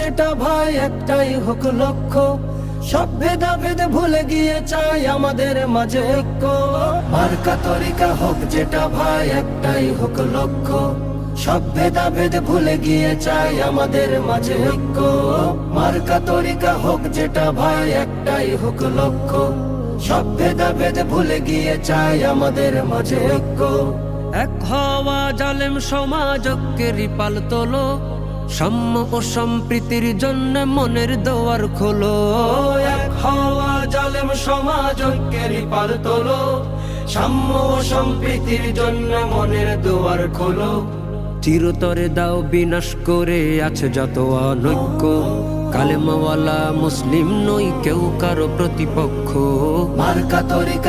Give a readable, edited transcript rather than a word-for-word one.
যেটা ভাই একটাই হোক লক্ষ্য, সব ভেদাভেদ ভুলে গিয়ে চাই আমাদের মাঝে ঐক্য। মার্কা তরিকা হোক যেটা ভাই একটাই হোক লক্ষ্য, সব ভেদাভেদ ভুলে গিয়ে চাই আমাদের মাঝে ঐক্য। মার্কা তরিকা হোক যেটা ভাই একটাই হোক লক্ষ্য, সব ভেদাভেদ ভুলে গিয়ে চাই আমাদের মাঝে ঐক্য। এক হওয়া জালেম সমাজ ঐক্যেরই পাল তোলো, সাম্য ও সম্প্রীতির জন্য মনের দুয়ার খোলো। এক হওয়া জালেম সমাজ ঐক্যেরই পাল তোলো, সাম্য ও সম্প্রীতির জন্য মনের দুয়ার খোলো। চিরতরে দাও বিনাশ করে আছে যত অনৈক্য, কালেমাওয়ালা মুসলিম নই কেউ কারো প্রতিপক্ষ। মার্কা তরিকা